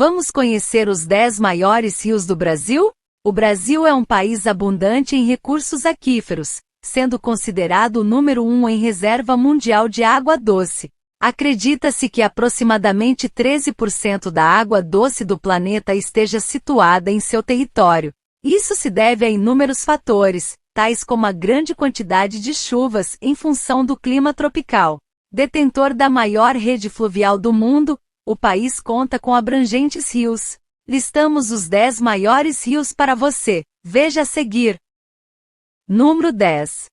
Vamos conhecer os 10 maiores rios do Brasil? O Brasil é um país abundante em recursos aquíferos, sendo considerado o número 1 em reserva mundial de água doce. Acredita-se que aproximadamente 13% da água doce do planeta esteja situada em seu território. Isso se deve a inúmeros fatores, tais como a grande quantidade de chuvas em função do clima tropical. Detentor da maior rede fluvial do mundo, o país conta com abrangentes rios. Listamos os 10 maiores rios para você. Veja a seguir. Número 10.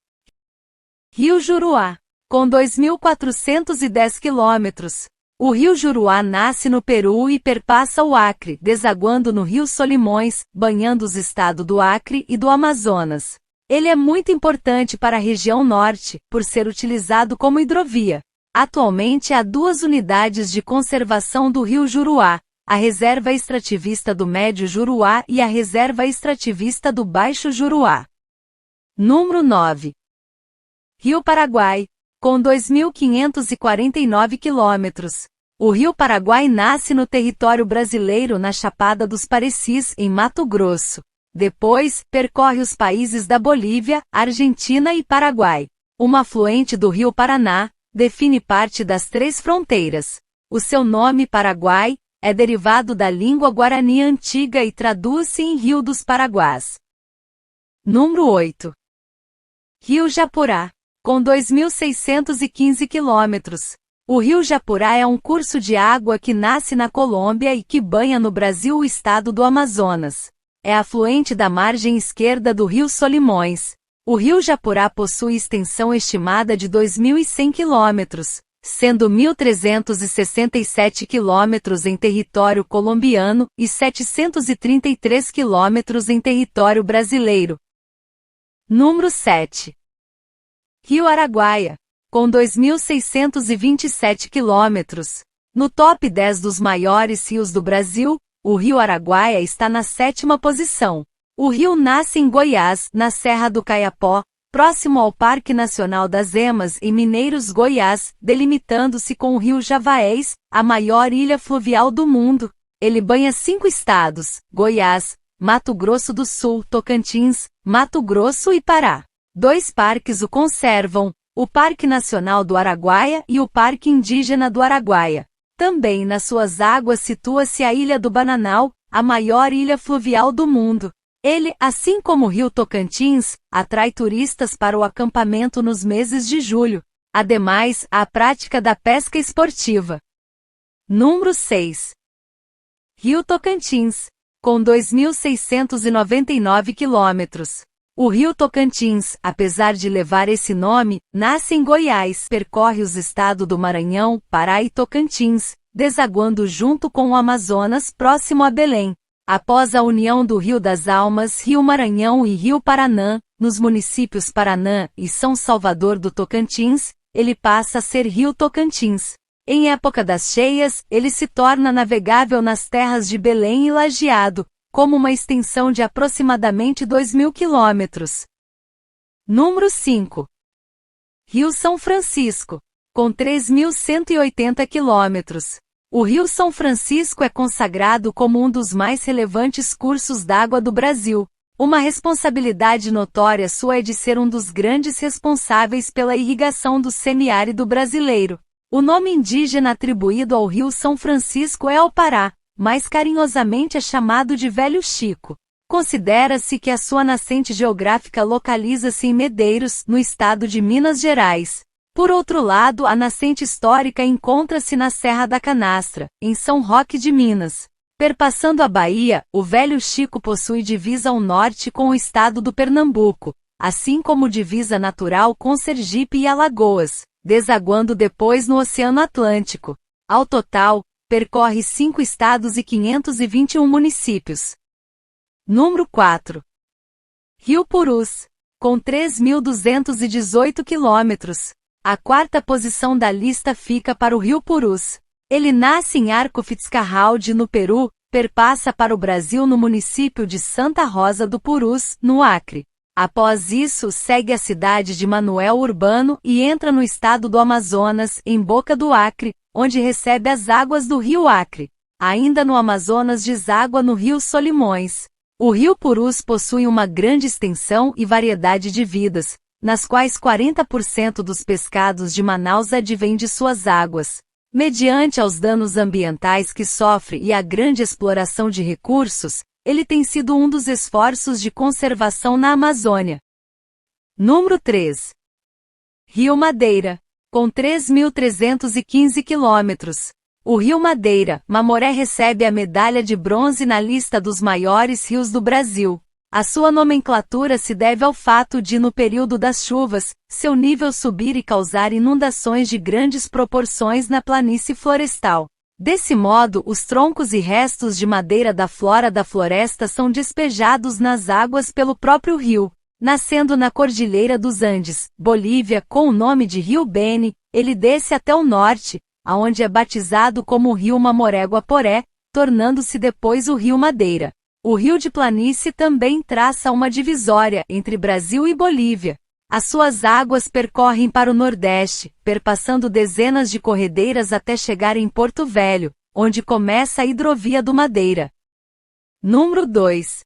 Rio Juruá. Com 2.410 quilômetros. O rio Juruá nasce no Peru e perpassa o Acre, desaguando no rio Solimões, banhando os estados do Acre e do Amazonas. Ele é muito importante para a região norte, por ser utilizado como hidrovia. Atualmente há 2 unidades de conservação do rio Juruá, a Reserva Extrativista do Médio Juruá e a Reserva Extrativista do Baixo Juruá. Número 9. Rio Paraguai. Com 2.549 quilômetros. O rio Paraguai nasce no território brasileiro na Chapada dos Parecis, em Mato Grosso. Depois, percorre os países da Bolívia, Argentina e Paraguai. Uma afluente do rio Paraná, define parte das 3 fronteiras. O seu nome Paraguai é derivado da língua guarani antiga e traduz-se em Rio dos Paraguás. Número 8. Rio Japurá. Com 2.615 quilômetros. O rio Japurá é um curso de água que nasce na Colômbia e que banha no Brasil o estado do Amazonas. É afluente da margem esquerda do rio Solimões. O rio Japurá possui extensão estimada de 2.100 quilômetros, sendo 1.367 quilômetros em território colombiano e 733 quilômetros em território brasileiro. Número 7. Rio Araguaia. Com 2.627 quilômetros. No top 10 dos maiores rios do Brasil, o Rio Araguaia está na 7ª posição. O rio nasce em Goiás, na Serra do Caiapó, próximo ao Parque Nacional das Emas em Mineiros, Goiás, delimitando-se com o rio Javaés, a maior ilha fluvial do mundo. Ele banha 5 estados: Goiás, Mato Grosso do Sul, Tocantins, Mato Grosso e Pará. 2 parques o conservam, o Parque Nacional do Araguaia e o Parque Indígena do Araguaia. Também nas suas águas situa-se a Ilha do Bananal, a maior ilha fluvial do mundo. Ele, assim como o rio Tocantins, atrai turistas para o acampamento nos meses de julho. Ademais, há a prática da pesca esportiva. Número 6. Rio Tocantins. Com 2.699 quilômetros. O rio Tocantins, apesar de levar esse nome, nasce em Goiás, percorre os estados do Maranhão, Pará e Tocantins, desaguando junto com o Amazonas próximo a Belém. Após a união do Rio das Almas, Rio Maranhão e Rio Paranã, nos municípios Paranã e São Salvador do Tocantins, ele passa a ser Rio Tocantins. Em época das cheias, ele se torna navegável nas terras de Belém e Lajeado, como uma extensão de aproximadamente 2.000 quilômetros. Número 5. Rio São Francisco. Com 3.180 quilômetros. O Rio São Francisco é consagrado como um dos mais relevantes cursos d'água do Brasil. Uma responsabilidade notória sua é de ser um dos grandes responsáveis pela irrigação do semiárido brasileiro. O nome indígena atribuído ao Rio São Francisco é Alpará. Mais carinhosamente é chamado de Velho Chico. Considera-se que a sua nascente geográfica localiza-se em Medeiros, no estado de Minas Gerais. Por outro lado, a nascente histórica encontra-se na Serra da Canastra, em São Roque de Minas. Perpassando a Bahia, o Velho Chico possui divisa ao norte com o estado do Pernambuco, assim como divisa natural com Sergipe e Alagoas, desaguando depois no Oceano Atlântico. Ao total, percorre 5 estados e 521 municípios. Número 4. Rio Purus. Com 3.218 quilômetros. A 4ª posição da lista fica para o Rio Purus. Ele nasce em Arco Fitzcarraldi, no Peru, perpassa para o Brasil no município de Santa Rosa do Purus, no Acre. Após isso, segue a cidade de Manoel Urbano e entra no estado do Amazonas, em Boca do Acre, onde recebe as águas do rio Acre. Ainda no Amazonas deságua no rio Solimões. O rio Purus possui uma grande extensão e variedade de vidas, nas quais 40% dos pescados de Manaus advêm de suas águas. Mediante aos danos ambientais que sofre e a grande exploração de recursos, ele tem sido um dos esforços de conservação na Amazônia. Número 3. Rio Madeira. Com 3.315 quilômetros. O Rio Madeira, Mamoré, recebe a medalha de bronze na lista dos maiores rios do Brasil. A sua nomenclatura se deve ao fato de, no período das chuvas, seu nível subir e causar inundações de grandes proporções na planície florestal. Desse modo, os troncos e restos de madeira da flora da floresta são despejados nas águas pelo próprio rio. Nascendo na Cordilheira dos Andes, Bolívia, com o nome de Rio Beni, ele desce até o norte, aonde é batizado como Rio Mamoré-Guaporé, tornando-se depois o Rio Madeira. O rio de planície também traça uma divisória entre Brasil e Bolívia. As suas águas percorrem para o nordeste, perpassando dezenas de corredeiras até chegar em Porto Velho, onde começa a hidrovia do Madeira. Número 2.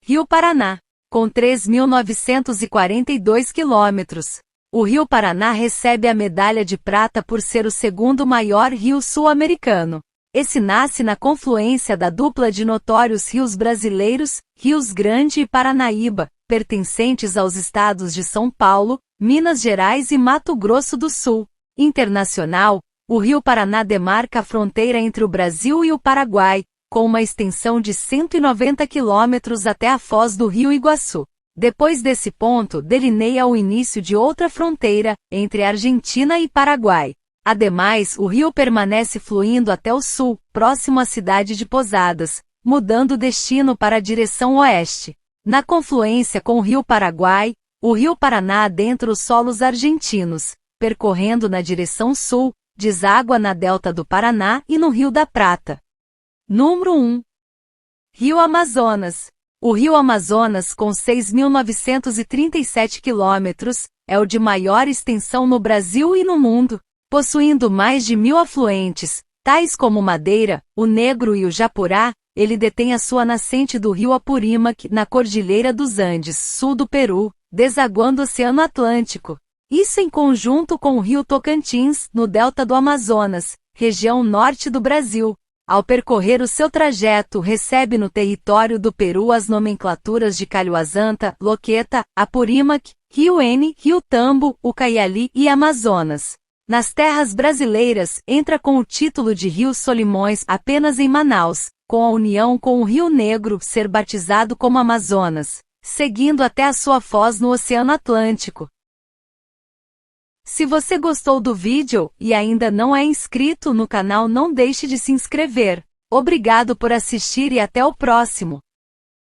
Rio Paraná. Com 3.942 quilômetros. O Rio Paraná recebe a medalha de prata por ser o segundo maior rio sul-americano. Esse nasce na confluência da dupla de notórios rios brasileiros, Rios Grande e Paranaíba, pertencentes aos estados de São Paulo, Minas Gerais e Mato Grosso do Sul. Internacional, o Rio Paraná demarca a fronteira entre o Brasil e o Paraguai, com uma extensão de 190 quilômetros até a foz do Rio Iguaçu. Depois desse ponto, delineia o início de outra fronteira, entre Argentina e Paraguai. Ademais, o rio permanece fluindo até o sul, próximo à cidade de Posadas, mudando o destino para a direção oeste. Na confluência com o Rio Paraguai, o Rio Paraná adentra os solos argentinos, percorrendo na direção sul, deságua na delta do Paraná e no Rio da Prata. Número 1. Rio Amazonas. O Rio Amazonas, com 6.937 quilômetros, é o de maior extensão no Brasil e no mundo, possuindo mais de 1.000 afluentes, tais como Madeira, o Negro e o Japurá. Ele detém a sua nascente do rio Apurímac, na Cordilheira dos Andes, sul do Peru, desaguando o Oceano Atlântico. Isso em conjunto com o rio Tocantins, no delta do Amazonas, região norte do Brasil. Ao percorrer o seu trajeto, recebe no território do Peru as nomenclaturas de Calhuazanta, Loqueta, Apurímac, Rio N, Rio Tambo, Ucaiali e Amazonas. Nas terras brasileiras, entra com o título de Rio Solimões apenas em Manaus, com a união com o Rio Negro ser batizado como Amazonas, seguindo até a sua foz no Oceano Atlântico. Se você gostou do vídeo e ainda não é inscrito no canal, não deixe de se inscrever. Obrigado por assistir e até o próximo.